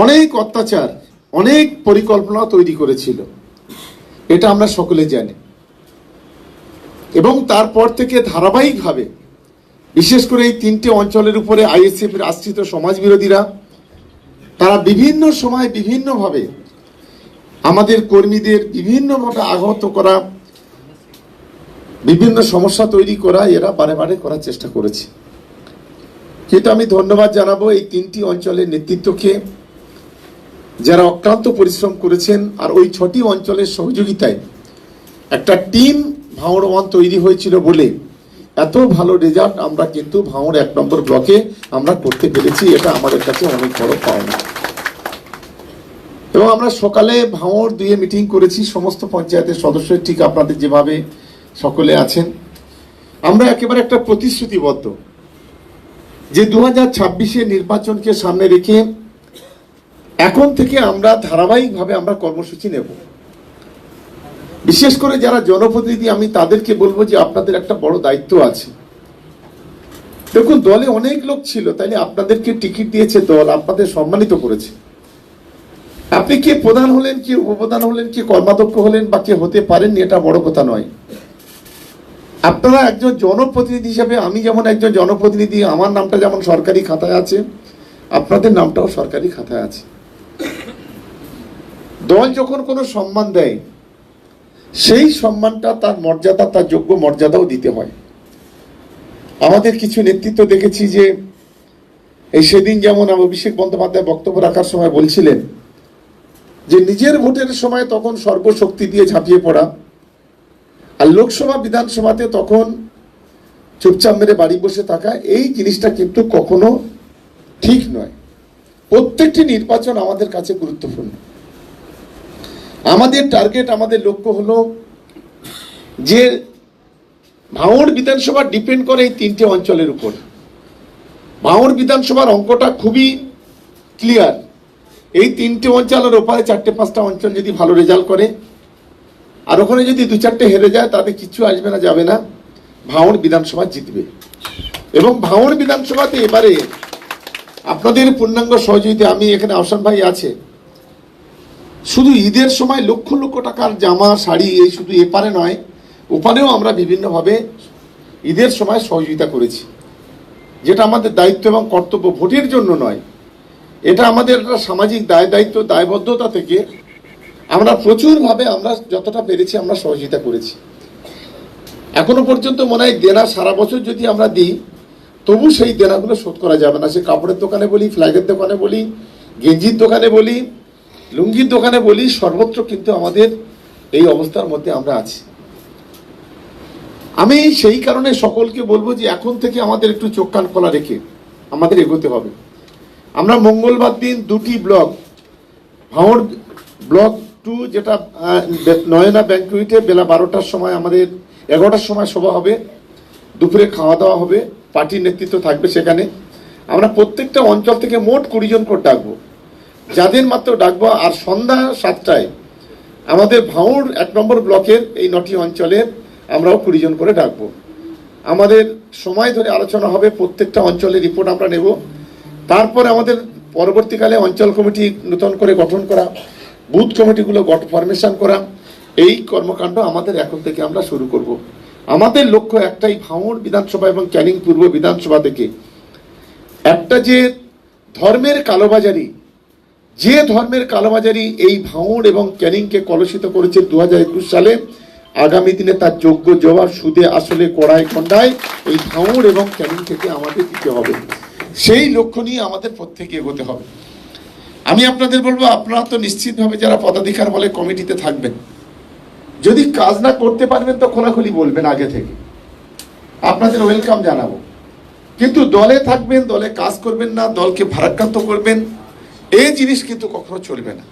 অনেক অত্যাচার, অনেক পরিকল্পনা তৈরি করেছিল, এটা আমরা সকলে জানি। এবং তারপর থেকে ধারাবাহিকভাবে বিশেষ করে এই তিনটে অঞ্চলের উপরে আইএসএফ এর আশ্রিত সমাজ বিরোধীরা তারা বিভিন্ন সময় বিভিন্নভাবে আমাদের কর্মীদের বিভিন্নভাবে আঘাত করা, বিভিন্ন সমস্যা তৈরি করা এরা বারে বারে করার চেষ্টা করেছে। কিন্তু আমি ধন্যবাদ জানাবো এই তিনটি অঞ্চলের নেতৃত্বকে, যারা অক্লান্ত পরিশ্রম করেছেন। আর ওই 6টি অঞ্চলের সহযোগিতায় একটা টিম ভাঙড় 1 তৈরি হয়েছিল বলে এত ভালো রেজাল্ট আমরা কিন্তু ভাঙড় 1 নম্বর ব্লকে আমরা করতে পেরেছি। এটা আমাদের কাছে অনেক বড় পাওনা। এবং আমরা সকালে ভাঙড় 2 মিটিং করেছি সমস্ত পঞ্চায়েতের সদস্য, ঠিক আপনাদের যেভাবে সকলে আছেন। আমরা একেবারে একটা প্রতিশ্রুতিবদ্ধ যে 2026-এর নির্বাচনকে সামনে রেখে এখন থেকে আমরা ধারাবাহিকভাবে আমরা কর্মসূচি নেব। বিশেষ করে যারা জনপ্রতিনিধি আমি তাদেরকে বলবো যে আপনাদের একটা বড় দায়িত্ব আছে। দেখুন, দলে অনেক লোক ছিল, তাইলে আপনাদেরকে টিকিট দিয়েছে দল, আপনাদের সম্মানিত করেছে। আপনি কে প্রধান হলেন, কে উপপ্রধান হলেন, কে কর্মাধ্যক্ষ হলেন বা কে হতে পারেননি, এটা বড় কথা নয়। আপনারা একজন জনপ্রতিনিধি হিসেবে, আমি যেমন একজন জনপ্রতিনিধি, আমার নামটা যেমন সরকারি খাতায় আছে, আপনাদের নামটাও সরকারি খাতায় আছে। দল যখন কোনো সম্মান দেয় সেই সম্মানটা তার মর্যাদা, তার যোগ্য মর্যাদাও দিতে হয়। আমাদের কিছু নেতৃত্ব দেখেছি যে এই সেদিন যেমন অভিষেক বন্দ্যোপাধ্যায় বক্তব্য রাখার সময় বলছিলেন যে নিজের ভোটের সময় তখন সর্বশক্তি দিয়ে ঝাঁপিয়ে পড়া, আর লোকসভা বিধানসভাতে তখন চুপচাপ মেরে বাড়ি বসে থাকা, এই জিনিসটা কিন্তু কখনো ঠিক নয়। প্রত্যেকটি নির্বাচন আমাদের কাছে গুরুত্বপূর্ণ। আমাদের টার্গেট, আমাদের লক্ষ্য হলো যে ভাঙড় বিধানসভা ডিপেন্ড করে এই 3টে অঞ্চলের উপর। ভাঙড় বিধানসভার অঙ্কটা খুবই ক্লিয়ার। এই 3টে অঞ্চলের ওপারে 4-5টা অঞ্চল যদি ভালো রেজাল্ট করে, আর ওখানে যদি 2-4টে হেরে যায়, তাতে কিছু আসবে না, যাবে না, ভাঙড় বিধানসভা জিতবে। এবং ভাঙড় বিধানসভাতে এবারে আপনাদের পূর্ণাঙ্গ সহযোগিতা, আমি এখানে আহসান ভাই আছে, শুধু ঈদের সময় লক্ষ লক্ষ টাকার জামা শাড়ি, এই শুধু এপারে নয় ওপারেও আমরা বিভিন্নভাবে ঈদের সময় সহযোগিতা করেছি, যেটা আমাদের দায়িত্ব এবং কর্তব্য, ভোটের জন্য নয়। এটা আমাদের একটা সামাজিক দায়িত্ব, দায়বদ্ধতা থেকে আমরা প্রচুরভাবে আমরা যতটা পেরেছি আমরা সহযোগিতা করেছি। এখনো পর্যন্ত মনে হয় দেনা সারা বছর যদি আমরা দিই তবু সেই দেনাগুলো শোধ করা যাবে না। সে কাপড়ের দোকানে বলি, ফ্ল্যাগের দোকানে বলি, গেঞ্জির দোকানে বলি, লুঙ্গির দোকানে বলি, সর্বত্র কিন্তু আমাদের এই অবস্থার মধ্যে আমরা আছি। আমি সেই কারণে সকলকে বলবো যে এখন থেকে আমাদের একটু চোখ কান খোলা রেখে আমাদের এগোতে হবে। আমরা মঙ্গলবার দিন 2টি ব্লক, ভাঙড় ব্লক 2 যেটা নয়না ব্যাংকুইটে বেলা 12টার সময়, আমাদের 11টার সময় সভা হবে, দুপুরে খাওয়া দাওয়া হবে, পার্টির নেতৃত্ব থাকবে সেখানে। আমরা প্রত্যেকটা অঞ্চল থেকে মোট 20 জন করে ডাকবো, যাদের মাত্র ডাকবো। আর সন্ধ্যা 7টায় আমাদের ভাঙড় 1 নম্বর ব্লকের এই 9টি অঞ্চলের আমরাও 20 জন করে ডাকবো। আমাদের সময় ধরে আলোচনা হবে, প্রত্যেকটা অঞ্চলের রিপোর্ট আমরা নেব। তারপরে আমাদের পরবর্তীকালে অঞ্চল কমিটি নতুন করে গঠন করা, বুথ কমিটিগুলো ফরমেশন করা, এই কর্মকাণ্ড আমাদের এখন থেকে আমরা শুরু করব। আমাদের লক্ষ্য একটাই, ভাঙড় বিধানসভা এবং ক্যানিং পূর্ব বিধানসভা থেকে একটা যে ধর্মের কালোবাজারি, এই ভাঙড় এবং ক্যানিংকে কলুষিত করেছে 2021 সালে, আগামী দিনে তার যোগ্য জবাব সুদে আসলে কড়ায় খন্ডায় এই ভাঙড় এবং ক্যানিং থেকে আমাদের দিতে হবে। সেই লক্ষ্য নিয়ে আমাদের প্রত্যেকে এগোতে হবে। আমি আপনাদের বলবো, আপনারা তো নিশ্চিতভাবে যারা পদাধিকার বলে কমিটিতে থাকবেন, যদি কাজ না করতে পারবেন তো খোলাখুলি বলবেন আগে থেকে, আপনাদের ওয়েলকাম জানাবো। কিন্তু দলে থাকবেন, দলে কাজ করবেন না, দলকে ভারাক্রান্ত করবেন, এই জিনিস কিন্তু কখনো চলবে না।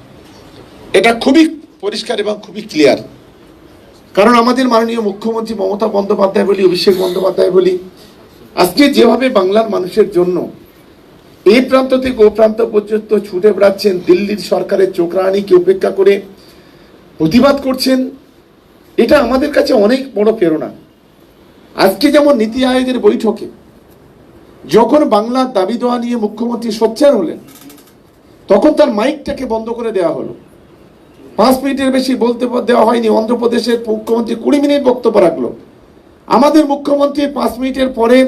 এটা খুবই পরিষ্কার এবং খুবই ক্লিয়ার। কারণ আমাদের মাননীয় মুখ্যমন্ত্রী মমতা বন্দ্যোপাধ্যায় বলি, অভিষেক বন্দ্যোপাধ্যায় বলি, আজকে যেভাবে বাংলার মানুষের জন্য এই প্রান্ত থেকে ও প্রান্ত পর্যন্ত ছুটে বেড়াচ্ছেন, দিল্লির সরকারের চোখরানিকে উপেক্ষা করে প্রতিবাদ করছেন, এটা আমাদের কাছে অনেক বড় প্রেরণা। আজকে যেমন নীতি আয়োগের বৈঠকে যখন বাংলার দাবি দেওয়া নিয়ে মুখ্যমন্ত্রী সোচ্চার হলেন, তখন তার মাইকটাকে বন্ধ করে দেওয়া হলো। 5 মিনিটের বেশি বলতে দেওয়া হয়নি। অন্ধ্রপ্রদেশের মুখ্যমন্ত্রী 20 মিনিট বক্তব্য রাখলো। আমাদের মুখ্যমন্ত্রী 5 মিনিটের পরে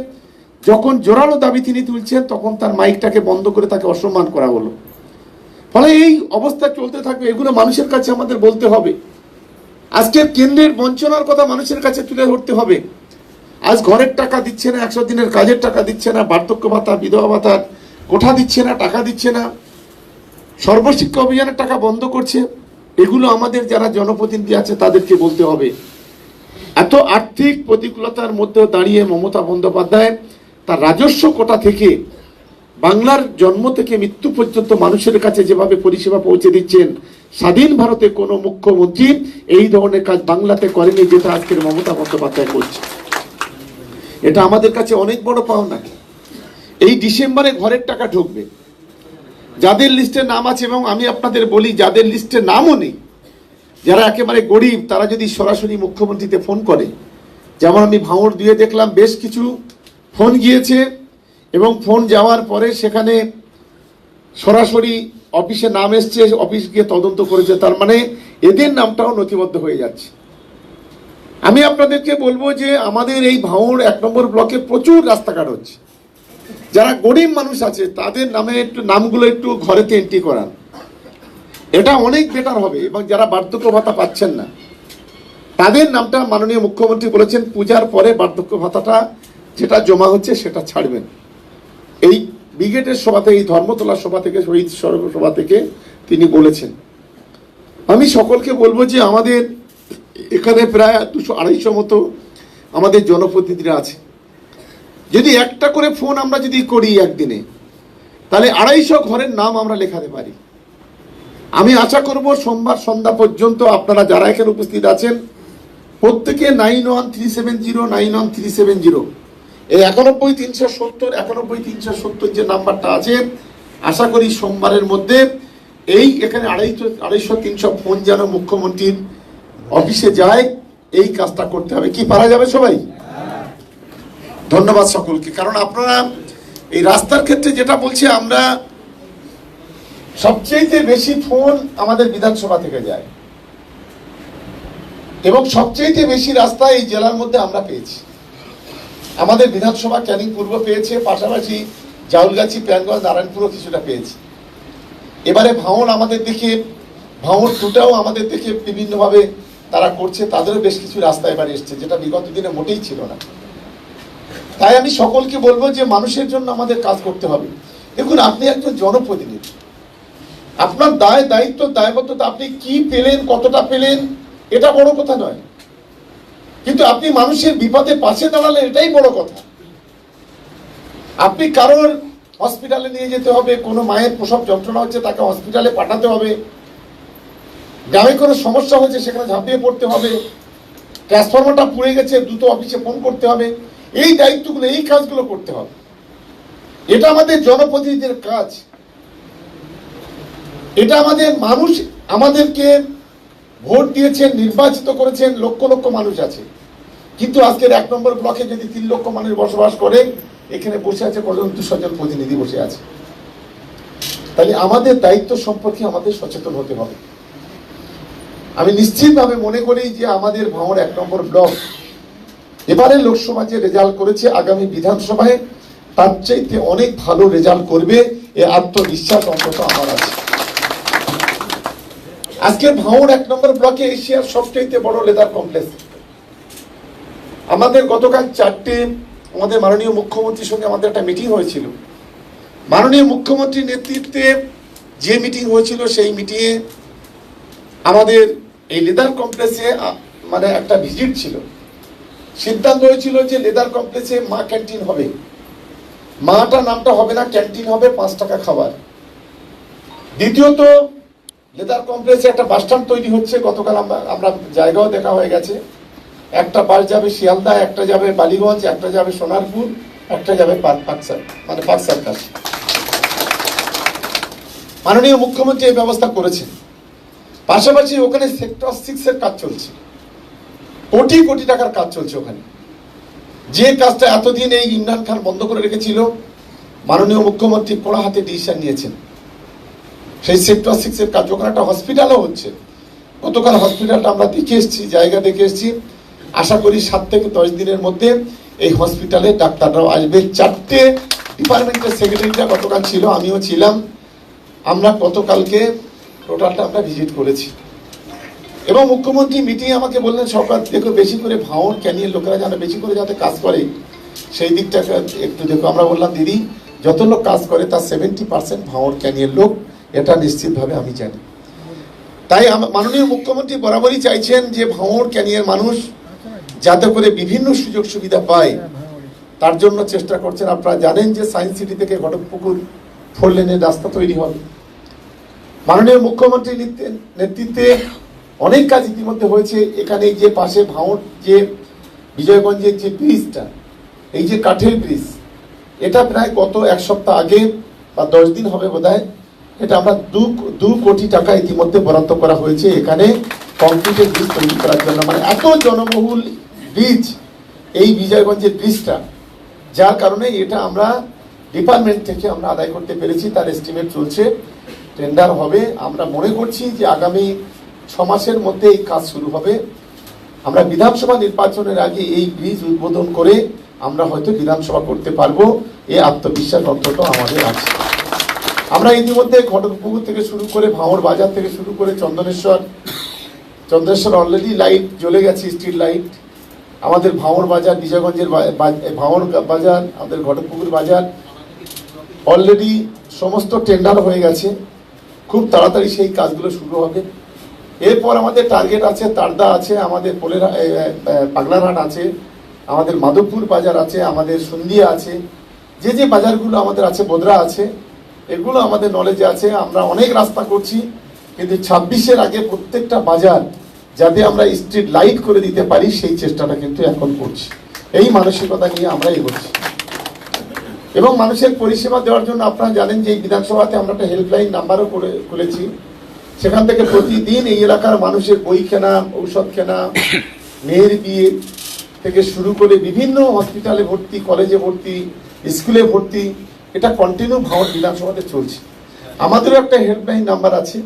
যখন জোরালো দাবি তিনি তুলছেন, তখন তার মাইকটাকে বন্ধ করে তাকে অসম্মান করা হলো। ফলে এই অবস্থা চলতে থাকবে। এগুলো মানুষের কাছে আমাদের বলতে হবে। আজকের কেন্দ্রের বঞ্চনার কথা মানুষের কাছে তুলে ধরতে হবে। আজ ঘরের টাকা দিচ্ছে না, 100 দিনের কাজের টাকা দিচ্ছে না, বার্ধক্য ভাতা, বিধবা ভাতার কোঠা দিচ্ছে না, টাকা দিচ্ছে না, সর্বশিক্ষা অভিযানের টাকা বন্ধ করছে। এগুলো আমাদের যারা জনপ্রতিনিধি আছে তাদেরকে বলতে হবে। এত আর্থিক প্রতিকূলতার মধ্যে দাঁড়িয়ে মমতা বন্দ্যোপাধ্যায় তার রাজস্ব কোটা থেকে বাংলার জন্ম থেকে মৃত্যু পর্যন্ত মানুষের কাছে যেভাবে পরিষেবা পৌঁছে দিচ্ছেন, স্বাধীন ভারতে কোনো মুখ্যমন্ত্রী এই ধরনের কাজ বাংলাতে করেনি, যেটা আজকের মমতা বন্দ্যোপাধ্যায় করছে। এটা আমাদের কাছে অনেক বড় পাওনা। এই ডিসেম্বরে ঘরের টাকা ঢুকবে। যাদের লিস্টে নাম আছে, এবং আমি আপনাদের বলি যাদের লিস্টে নামও নেই, যারা একেবারে গরিব, তারা যদি সরাসরি মুখ্যমন্ত্রীতে ফোন করে, যেমন আমি ভাঙড় দিয়ে দেখলাম বেশ কিছু ফোন গিয়েছে, এবং ফোন যাওয়ার পরে সেখানে সরাসরি অফিসে নাম এসছে, অফিস গিয়ে তদন্ত করেছে, তার মানে এদের নামটাও নথিবদ্ধ হয়ে যাচ্ছে। আমি আপনাদেরকে বলবো যে আমাদের এই ভাঙড় 1 নম্বর ব্লকে প্রচুর রাস্তাঘাট হচ্ছে। যারা গরিব মানুষ আছে তাদের নামে একটু নামগুলো একটু ঘরেতে এন্ট্রি করান, এটা অনেক বেটার হবে। এবং যারা বার্ধক্য ভাতা পাচ্ছেন না তাদের নামটা মাননীয় মুখ্যমন্ত্রী বলেছেন পূজার পরে বার্ধক্য ভাতাটা যেটা জমা হচ্ছে সেটা ছাড়বেন। এই ব্রিগেডের সভাতে, এই ধর্মতলা সভা থেকে, শহীদ সভা থেকে তিনি বলেছেন। আমি সকলকে বলবো যে আমাদের এখানে প্রায় 200-250 মতো আমাদের জনপ্রতিনিধিরা আছে। যদি একটা করে ফোন আমরা যদি করি একদিনে, তাহলে 250 ঘরের নাম আমরা লেখাতে পারি। আমি আশা করব সোমবার সন্ধ্যা পর্যন্ত আপনারা যারা এখানে উপস্থিত আছেন প্রত্যেকে 9137091370 এই 91370 91370 যে নাম্বারটা আছে, আশা করি সোমবারের মধ্যে এই এখানে 250-300 ফোন যেন মুখ্যমন্ত্রীর অফিসে যায়, এই কাজটা করতে হবে। কি পারা যাবে সবাই? ধন্যবাদ সকলকে। কারণ আপনারা এই রাস্তার ক্ষেত্রে যেটা বলছি, আমরা সবচেয়ে বেশি ফোন আমাদের বিধানসভা থেকে যায়, এবং সবচেয়ে বেশি রাস্তা এই জেলার মধ্যে আমরা পেয়েছি। আমাদের বিধানসভা ক্যানিং পূর্ব পেয়েছে, পাশাপাশি জাউলগাছি, প্যানগঞ্জ, নারায়ণপুরও কিছুটা পেয়েছে। এবারে ভাঙড় আমাদের দেখে, ভাঙড় টুটাও আমাদের দেখে বিভিন্নভাবে তারা করছে, তাদেরও বেশ কিছু রাস্তা এবারে এসছে, যেটা বিগত দিনে মোটেই ছিল না। তাই আমি সকলকে বলবো যে মানুষের জন্য আমাদের কাজ করতে হবে। দেখুন, আপনি একজন জনপ্রতিনিধি, আপনার দায়িত্ব, দায়বদ্ধতা, আপনি কি পেলেন, কতটা পেলেন, এটা বড় কথা নয়, কিন্তু আপনি মানুষের বিপদে পাশে দাঁড়ালেন, এটাই বড় কথা। আপনি কারোর হসপিটালে নিয়ে যেতে হবে, কোনো মায়ের প্রসব যন্ত্রণা হচ্ছে তাকে হসপিটালে পাঠাতে হবে, গ্রামে কোনো সমস্যা হয়েছে সেখানে ঝাঁপিয়ে পড়তে হবে, ট্রান্সফরমারটা পুড়ে গেছে দ্রুত অফিসে ফোন করতে হবে, এই দায়িত্বগুলো, এই কাজগুলো করতে হবে। এটা আমাদের জনপ্রতিনিধিদের কাজ। এটা আমাদের মানুষ আমাদেরকে ভোট দিয়েছেন, নির্বাচিত করেছেন, লক্ষ লক্ষ মানুষ আছে। কিন্তু আজকের 1 নম্বর ব্লকে যদি 3 লক্ষ মানুষ বসবাস করে, এখানে বসে আছে কজন? 200 জন প্রতিনিধি বসে আছে। তাহলে আমাদের দায়িত্ব সম্পর্কে আমাদের সচেতন হতে হবে। আমি নিশ্চিতভাবে মনে করি যে আমাদের ভাঙড় 1 নম্বর ব্লক এবারে লোকসভা যে রেজাল্ট করেছে, আগামী বিধানসভায় তার চাইতে অনেক ভালো রেজাল্ট করবে, এ আত্মবিশ্বাস অন্তত আমার আছে। আজকের ভাঙড় 1 নম্বর ব্লকে এশিয়ার সবচেয়ে বড় লেদার কমপ্লেক্স। আমাদের গতকাল 4টে আমাদের মাননীয় মুখ্যমন্ত্রীর সঙ্গে আমাদের একটা মিটিং হয়েছিল। মাননীয় মুখ্যমন্ত্রীর নেতৃত্বে যে মিটিং হয়েছিল, সেই মিটিংয়ে আমাদের এই লেদার কমপ্লেক্সে মানে একটা ভিজিট ছিল। সিদ্ধান্ত হয়েছিল যে লেদার কমপ্লেক্সে মা ক্যান্টিন হবে, মাটা নামটা হবে না, ক্যান্টিন হবে, 5 টাকা খাবার। দ্বিতীয়ত, লেদার কমপ্লেক্সে একটা বাস স্ট্যান্ড তৈরি হচ্ছে। গতকাল আমরা জায়গাও দেখা হয়ে গেছে। একটা বাস যাবে শিয়ালদা, একটা যাবে বালিগঞ্জ, একটা যাবে সোনারপুর, একটা যাবে পার্ক সার্কাস। মাননীয় মুখ্যমন্ত্রী এই ব্যবস্থা করেছেন। পাশাপাশি ওখানে সেক্টর 6 এর কাজ চলছে, কোটি কোটি টাকার কাজ চলছে ওখানে। যে কাজটা এতদিন এই ইমরান খান বন্ধ করে রেখেছিল, মাননীয় মুখ্যমন্ত্রী কড়া হাতে ডিসিশন নিয়েছেন। সেই সেক্টর 6 এর কাজ, ওখানে একটা হসপিটালও হচ্ছে। গতকাল হসপিটালটা আমরা দেখে এসেছি, জায়গা দেখে এসেছি। আশা করি 7 থেকে 10 দিনের মধ্যে এই হসপিটালে ডাক্তাররাও আসবে। 4টে ডিপার্টমেন্টের সেক্রেটারিটা গতকাল ছিল, আমিও ছিলাম। আমরা গতকালকে টোটালটা আমরা ভিজিট করেছি এবং মুখ্যমন্ত্রী মিটিং আমাকে বললেন, সরকার দেখো বেশি করে ভাঙড় ক্যানিয়ের লোকেরা যেন বেশি করে যাতে কাজ করে সেই দিকটাকে একটু দেখো। আমরা বললাম, দিদি যত লোক কাজ করে তার 70% ভাঙড় ক্যানিয়ের লোক, এটা নিশ্চিতভাবে আমি জানি। তাই মাননীয় মুখ্যমন্ত্রী বরাবরই চাইছেন যে ভাঙড় ক্যানিয়ের মানুষ যাতে করে বিভিন্ন সুযোগ সুবিধা পায়, তার জন্য চেষ্টা করছেন। আপনারা জানেন যে সায়েন্স সিটি থেকে ঘটকপুকুর 4 লেনের রাস্তা তৈরি হবে। মাননীয় মুখ্যমন্ত্রীর নেতৃত্বে অনেক কাজ ইতিমধ্যে হয়েছে। এখানে যে পাশে ভাঙড় যে বিজয়গঞ্জের যে ব্রিজটা, এই যে কাঠের ব্রিজ, এটা প্রায় গত 1 সপ্তাহ আগে বা 10 দিন হবে বোধহয়, এটা আমরা 2 কোটি টাকা ইতিমধ্যে বরাদ্দ করা হয়েছে এখানে কংক্রিটের ব্রিজ তৈরি করার জন্য। মানে এত জনবহুল ব্রিজ এই বিজয়গঞ্জের ব্রিজটা, যার কারণে এটা আমরা ডিপার্টমেন্ট থেকে আমরা আদায় করতে পেরেছি। তার এস্টিমেট চলছে, টেন্ডার হবে। আমরা মনে করছি যে আগামী 6 মাসের মধ্যে এই কাজ শুরু হবে। আমরা বিধানসভা নির্বাচনের আগে এই ব্রিজ উদ্বোধন করে আমরা হয়তো বিধানসভা করতে পারবো, এই আত্মবিশ্বাস অন্তত আমাদের আছে। আমরা ইতিমধ্যে ঘটকপুকুর থেকে শুরু করে ভাঙড় বাজার থেকে শুরু করে চন্দ্রেশ্বর অলরেডি লাইট জ্বলে গেছে, স্ট্রিট লাইট। আমাদের ভাঙড় বাজার, বিজয়গঞ্জের ভাঙড় বাজার, আমাদের ঘটকপুকুর বাজার অলরেডি সমস্ত টেন্ডার হয়ে গেছে। খুব তাড়াতাড়ি সেই কাজগুলো শুরু হবে। এরপর আমাদের টার্গেট আছে, তারদা আছে, আমাদের পাগলারহাট আছে, আমাদের মাধবপুর বাজার আছে, আমাদের সন্ধিয়া আছে, যে বাজারগুলো আমাদের আছে, বোদরা আছে, এগুলো আমাদের নলেজে আছে। আমরা অনেক রাস্তা করছি, কিন্তু 26-এর আগে প্রত্যেকটা বাজার যাতে আমরা স্ট্রিট লাইট করে দিতে পারি সেই চেষ্টাটা কিন্তু এখন করছি। এই মানসিকতা নিয়ে আমরা এগোচ্ছি এবং মানুষের পরিষেবা দেওয়ার জন্য আপনারা জানেন যে এই বিধানসভাতে আমরা একটা হেল্পলাইন নাম্বারও খুলেছি। সেখান থেকে প্রতিদিন এই এলাকার মানুষের বই কেনা, ঔষধ কেনা, মেয়ের বিয়ে থেকে শুরু করে বিভিন্ন হসপিটালে ভর্তি, কলেজে ভর্তি, স্কুলে ভর্তি, এটা কন্টিনিউ ভাঙড় বিধানসভাতে চলছে। আমাদেরও একটা হেল্পলাইন নাম্বার আছে,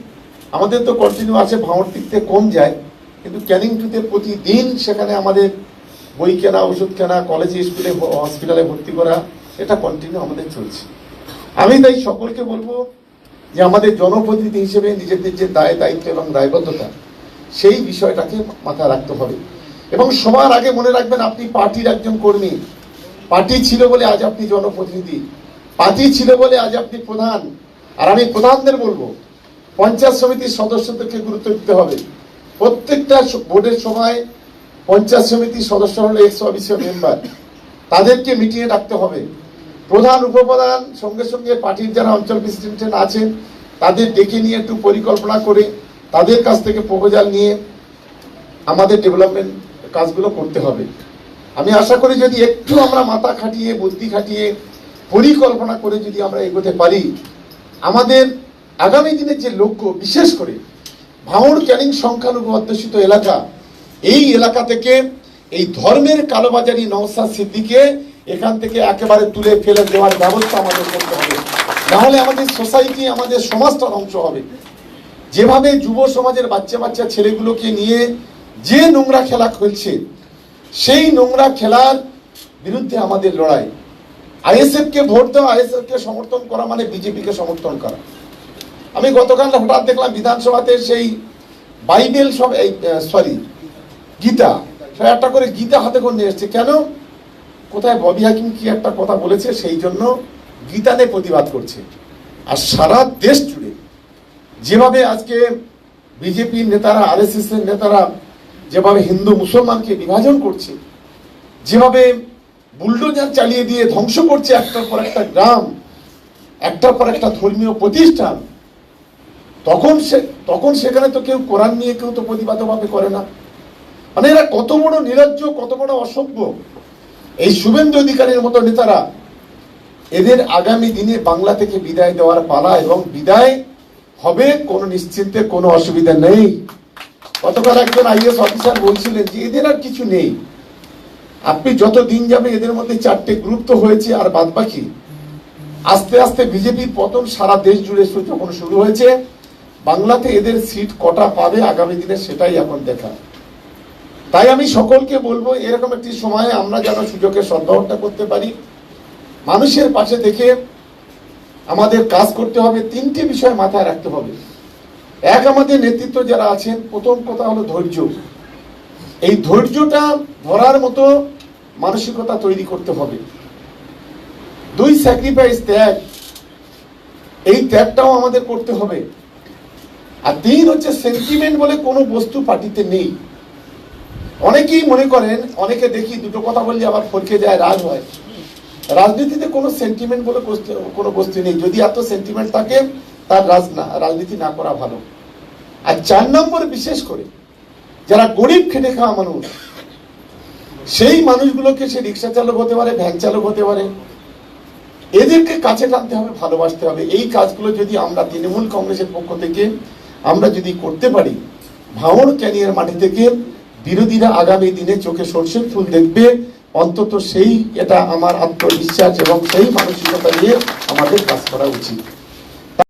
আমাদের তো কন্টিনিউ আছে। ভাঙড় দিক থেকে কম যায়, কিন্তু ক্যানিং টুতে প্রতিদিন সেখানে আমাদের বই কেনা, ওষুধ কেনা, কলেজে, স্কুলে, হসপিটালে ভর্তি করা, এটা কন্টিনিউ আমাদের চলছে। আমি তাই সকলকে বলবো যে আমাদের জনপ্রতিনিধি হিসেবে নিজেদের যে দায়িত্ব এবং দায়বদ্ধতা, সেই বিষয়টাকে মাথায় রাখতে হবে। এবং সবার আগে মনে রাখবেন, আপনি পার্টির একজন কর্মী। পার্টি ছিল বলে আজ আপনি জনপ্রতিনিধি, পার্টি ছিল বলে আজ আপনি প্রধান। আর আমি প্রধানদের বলবো, পঞ্চায়েত সমিতির সদস্যদেরকে গুরুত্ব দিতে হবে। প্রত্যেকটা ভোটের সময় পঞ্চায়েত সমিতির সদস্য হলো 100 মেম্বার, তাদেরকে মিটিংয়ে ডাকতে হবে। প্রধান, উপপ্রধান, সঙ্গে সঙ্গে পার্টির যারা অঞ্চল প্রেসিডেন্ট আছেন তাদের ডেকে নিয়ে একটু পরিকল্পনা করে তাদের কাছ থেকে প্রপোজাল নিয়ে আমাদের ডেভেলপমেন্ট কাজগুলো করতে হবে। আমি আশা করি যদি একটু আমরা মাথা খাটিয়ে, বুদ্ধি খাটিয়ে, পরিকল্পনা করে যদি আমরা এগোতে পারি, আমাদের আগামী দিনের যে লক্ষ্য, বিশেষ করে ভাঙড় ক্যানিং সংখ্যালঘু অধ্যুষিত এলাকা, এই এলাকা থেকে এই ধর্মের কালোবাজারি নওশাদ সিদ্দিকীকে এখান থেকে একেবারে তুলে ফেলে দেওয়ার ব্যবস্থা আমাদের করতে হবে। নাহলে আমাদের সোসাইটি, আমাদের সমাজটা ধ্বংস হবে। যেভাবে যুব সমাজের বাচ্চা ছেলেগুলোকে নিয়ে যে নোংরা খেলা খেলছে, সেই নোংরা খেলার বিরুদ্ধে আমাদের লড়াই। আইএসএফ কে ভোট দেওয়া, আইএসএফ কে সমর্থন করা মানে বিজেপিকে সমর্থন করা। আমি গতকাল হঠাৎ দেখলাম বিধানসভাতে সেই বাইবেল সব, গীতা, একটা করে গীতা হাতে করে নিয়ে এসছে। কেন? কোথায় ববি হাকিম কি একটা কথা বলেছে, সেই জন্য গীতা নিয়ে প্রতিবাদ করছে। আর সারা দেশ জুড়ে যেভাবে আজকে বিজেপির নেতারা, আরএসএস এর নেতারা যেভাবে হিন্দু মুসলমানকে বিভাজন করছে, যেভাবে বুলডোজার চালিয়ে দিয়ে ধ্বংস করছে একটার পর একটা গ্রাম, একটার পর একটা ধর্মীয় প্রতিষ্ঠান, তখন সেখানে তো কেউ কোরআন নিয়ে কেউ তো প্রতিবাদভাবে করে না। মানে এরা কত বড় নির্লজ্জ, কত বড় অসভ্য। এই শুভেন্দু অধিকারীর মতো নেতারা, এদের আগামী দিনে বাংলা থেকে বিদায় দেওয়ার পালা, এবং বিদায় হবে কোনো নিশ্চিন্তে, কোনো অসুবিধা নেই। গতকাল একজন আইএস অফিসার বলছিলেন যে এদের আর কিছু নেই। আপনি যত দিন যাবে এদের মধ্যে 4টে গ্রুপ তো হয়েছে, আর বাদ বাকি আস্তে আস্তে বিজেপির পতন সারা দেশ জুড়ে যখন শুরু হয়েছে, বাংলাতে এদের সিট কটা পাবে আগামী দিনে সেটাই এখন দেখা। তাই আমি সকলকে বলবো, এরকম একটি সময়ে আমরা যেন সুযোগের সদ্ব্যবহারটা করতে পারি, মানুষের পাশে থেকে আমাদের কাজ করতে হবে। তিনটি বিষয় মাথায় রাখতে হবে। এক, আমাদের নেতৃত্ব যারা আছেন, প্রথম কথা হলো ধৈর্য। এই ধৈর্যটা ধরার মতো মানসিকতা তৈরি করতে হবে। দুই, স্যাক্রিফাইস, ত্যাগ। এই ত্যাগটাও আমাদের করতে হবে। আর তিন হচ্ছে সেন্টিমেন্ট বলে কোনো বস্তু পার্টিতে নেই। অনেকেই মনে করেন, অনেকে দেখি দুটো কথা বললে আবার ফরকে যায়, রাগ হয়। রাজনীতিতে কোনো সেন্টিমেন্ট বলে কোনো বস্তু নেই। যদি এত সেন্টিমেন্ট থাকে, তার রাজনীতি না করা ভালো। আর 4 নম্বর, বিশেষ করে যারা গরিব খেটে খাওয়া মানুষ, সেই মানুষগুলোকে, সে রিক্সা চালক হতে পারে, ভ্যান চালক হতে পারে, এদেরকে কাছে টানতে হবে, ভালোবাসতে হবে। এই কাজগুলো যদি আমরা তৃণমূল কংগ্রেসের পক্ষ থেকে আমরা যদি করতে পারি, ভাঙড় ক্যানিয়ার মাটি থেকে বিরোধীরা আগামী দিনে চোখে সর্ষের ফুল দেখবে। অন্তত সেই, এটা আমার আত্মবিশ্বাস এবং সেই মানসিকতা নিয়ে আমাদের কাজ করা উচিত।